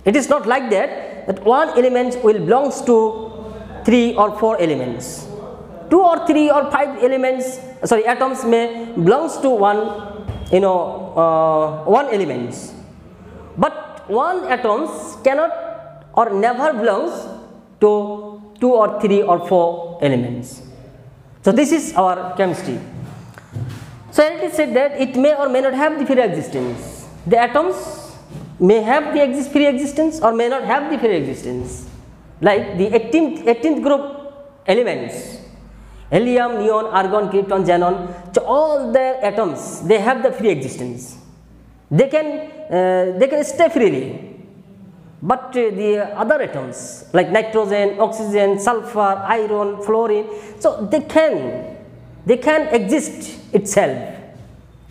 It is not like that one element will belongs to 3 or 4 elements. 2 or 3 or 5 elements, atoms may belongs to one element. But one atoms cannot or never belongs to 2 or 3 or 4 elements. So this is our chemistry. So it is said that it may or may not have the free existence. The atoms may have the free existence or may not have the free existence. Like the 18th group elements, helium, neon, argon, krypton, xenon, so all the atoms, they have the free existence. They can stay freely. But the other atoms like nitrogen, oxygen, sulfur, iron, fluorine, so they can exist itself.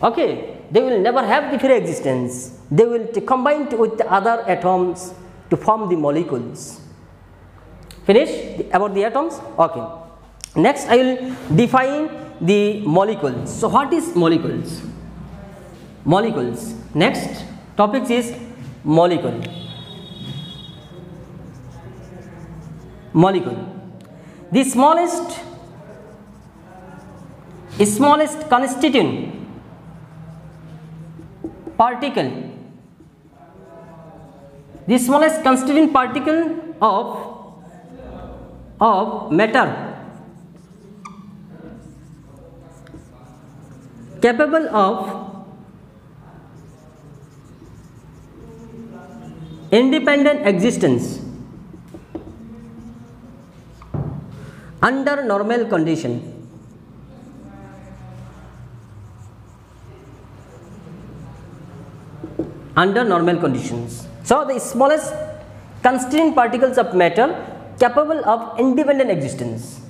Okay, they will never have the free existence. They will combine with the other atoms to form the molecules. Finish about the atoms? Okay. Next I will define the molecules. So what is molecules? Molecules. Next topic is molecule. Molecule. The smallest constituent particle. The smallest constituent particle of matter capable of independent existence under normal condition. Under normal conditions. So the smallest constituent particles of matter capable of independent existence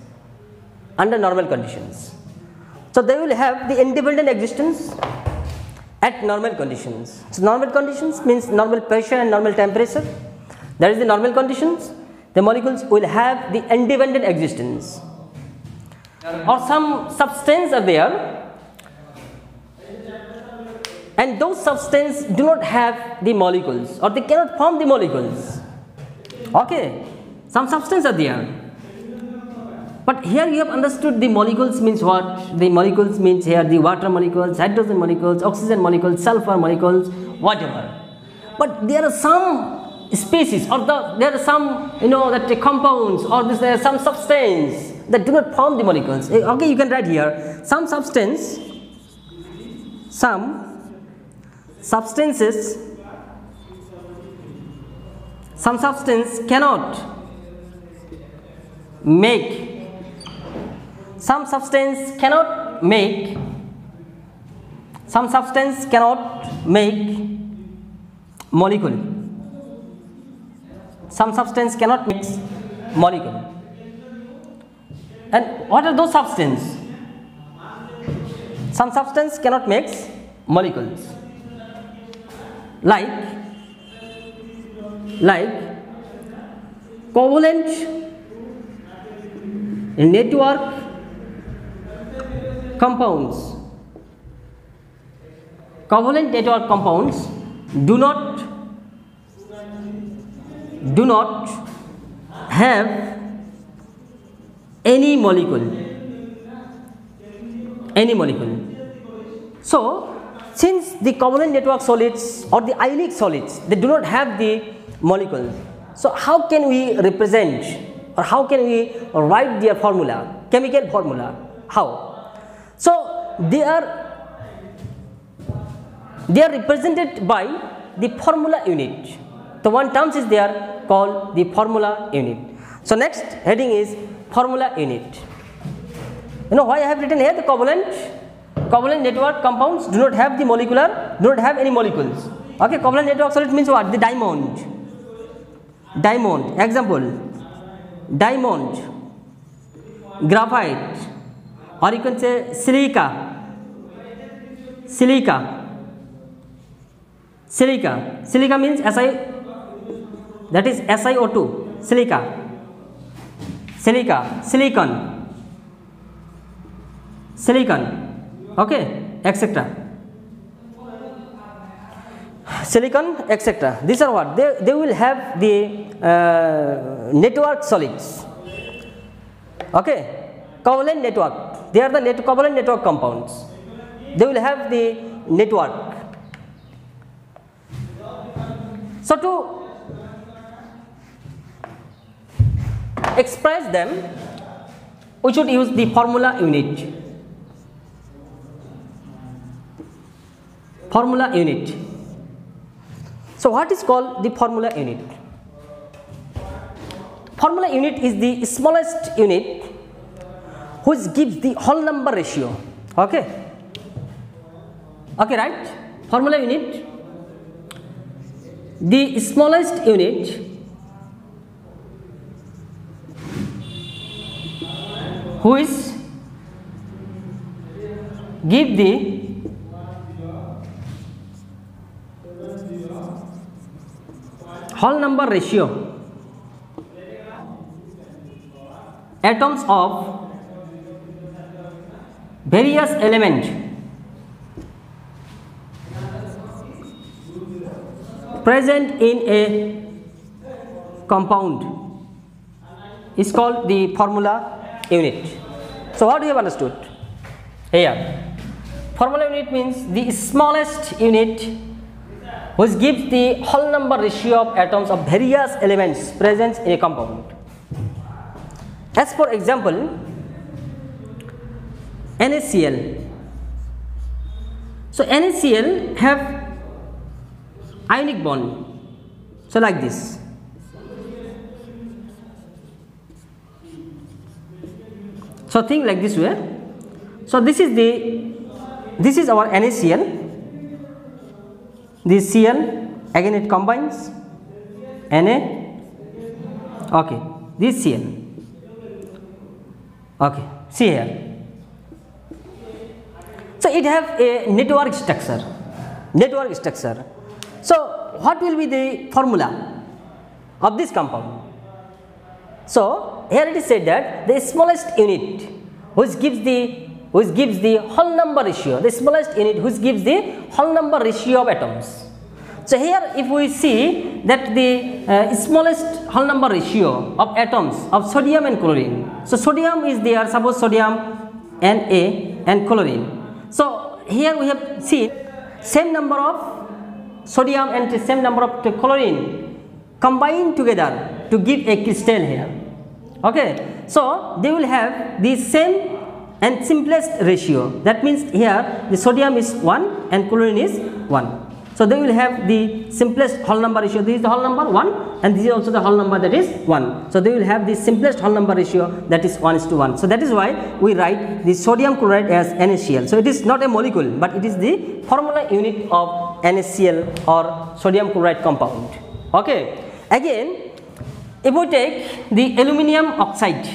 under normal conditions. So they will have the independent existence at normal conditions. So normal conditions means normal pressure and normal temperature. That is the normal conditions. The molecules will have the independent existence. Or some substance are there, and those substances do not have the molecules, or they cannot form the molecules. Okay, some substances are there. But here you have understood the molecules means what? The molecules means here the water molecules, hydrogen molecules, oxygen molecules, sulfur molecules, whatever. But there are some species, or there are some that compounds, or there are some substance that do not form the molecules. Okay, you can write here some substances cannot make. Some substance cannot make molecule. Some substance cannot mix molecule. And what are those substances? Some substance cannot mix molecules. Like covalent network compounds. Covalent network compounds do not have any molecule. So since the covalent network solids or the ionic solids, they do not have the molecules, so how can we represent, or how can we write their formula, chemical formula? How? So they are represented by the formula unit. So one term is there called the formula unit. So next heading is formula unit. You know why I have written here the covalent network compounds do not have the molecular, do not have any molecules. Okay, covalent network solid means what? The diamond. Diamond. Example: diamond, graphite, or you can say silica. Silica. Silica. Silica means Si. That is SiO2. Silica. Silica. Silicon. Silicon. Okay, etc. Silicon, etc. These are what? They will have the network solids. Okay, covalent network. They are the covalent network compounds. They will have the network. So to express them, we should use the formula unit. Formula unit. So what is called the formula unit? Formula unit is the smallest unit which gives the whole number ratio. Okay. Okay, right? Formula unit. The smallest unit which give the whole number ratio atoms of various elements present in a compound is called the formula unit. So what we have understood here? Formula unit means the smallest unit which gives the whole number ratio of atoms of various elements present in a compound. As for example, NaCl. So NaCl have ionic bond. So like this. So think like this way. So this is our NaCl. This Cl, again it combines Na. Okay, this Cl. Okay, see here. So it have a network structure. Network structure. So what will be the formula of this compound? So here it is said that the smallest unit which gives the whole number ratio, the smallest unit which gives the whole number ratio of atoms. So here if we see that the smallest whole number ratio of atoms of sodium and chlorine. So sodium is there, suppose sodium Na and chlorine. So here we have seen same number of sodium and the same number of chlorine combined together to give a crystal here. Okay, so they will have the same and simplest ratio. That means here the sodium is 1 and chlorine is 1. So they will have the simplest whole number ratio. This is the whole number 1 and this is also the whole number, that is 1. So they will have the simplest whole number ratio, that is 1:1. So that is why we write the sodium chloride as NaCl. So it is not a molecule, but it is the formula unit of NaCl or sodium chloride compound. Okay. Again, if we take the aluminium oxide,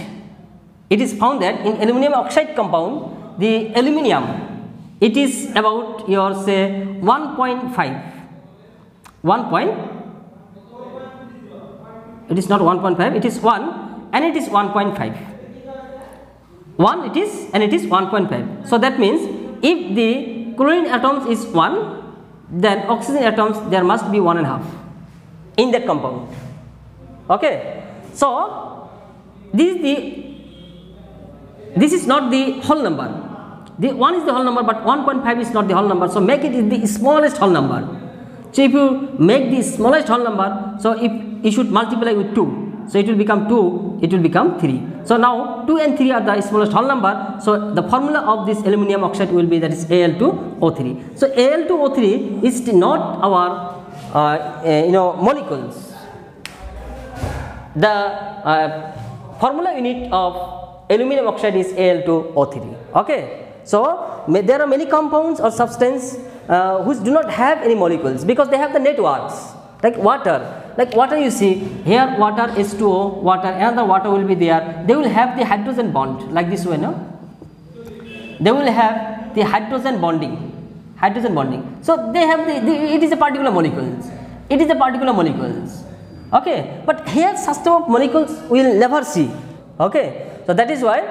it is found that in aluminium oxide compound, the aluminium, it is about your say 1.5. It is not 1.5, it is 1 and it is 1.5. 1 it is and it is 1.5. So that means if the chlorine atoms is 1, then oxygen atoms there must be 1.5 in that compound. Okay. So this is not the whole number. The 1 is the whole number, but 1.5 is not the whole number. So make it the smallest whole number. So if you make the smallest whole number, so if you should multiply with 2, so it will become 2, it will become 3. So now 2 and 3 are the smallest whole number. So the formula of this aluminium oxide will be, that is Al2O3. So Al2O3 is not our molecules. The formula unit of aluminium oxide is Al2O3. Okay. So there are many compounds or substance which do not have any molecules, because they have the networks, like water. Like water, you see here, water H2O, water, another water will be there. They will have the hydrogen bond like this way, no? They will have the hydrogen bonding. So they have it is a particular molecules. It is a particular molecules. Okay, but here such type of molecules we will never see. Okay, so that is why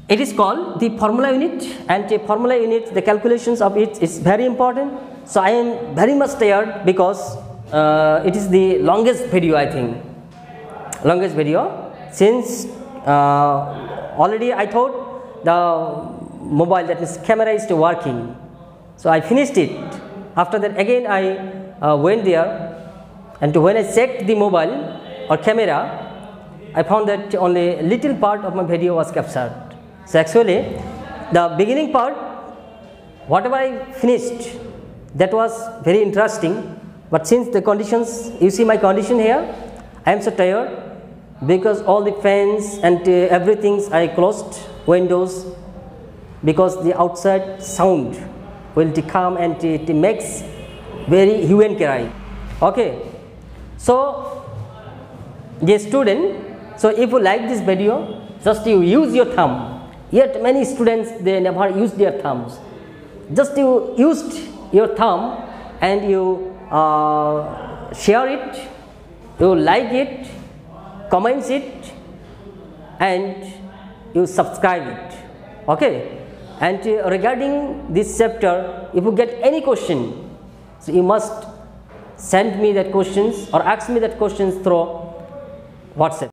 it is called the formula unit, and the formula unit, the calculations of it is very important. So I am very much tired because it is the longest video, I think, longest video, since already I thought the mobile, that means camera, is working. So I finished it. After that again I went there, and when I checked the mobile or camera, I found that only a little part of my video was captured. So actually the beginning part, whatever I finished, that was very interesting. But since the conditions, you see my condition here, I am so tired because all the fans and everything I closed, windows, because the outside sound will come and it makes very hue and cry. Okay, so dear student, so if you like this video, just you use your thumb. Yet many students, they never use their thumbs. Just you used your thumb and you share it, you like it, comments it, and you subscribe it. Okay, and regarding this chapter, if you get any question, so you must send me that questions or ask me that questions through WhatsApp.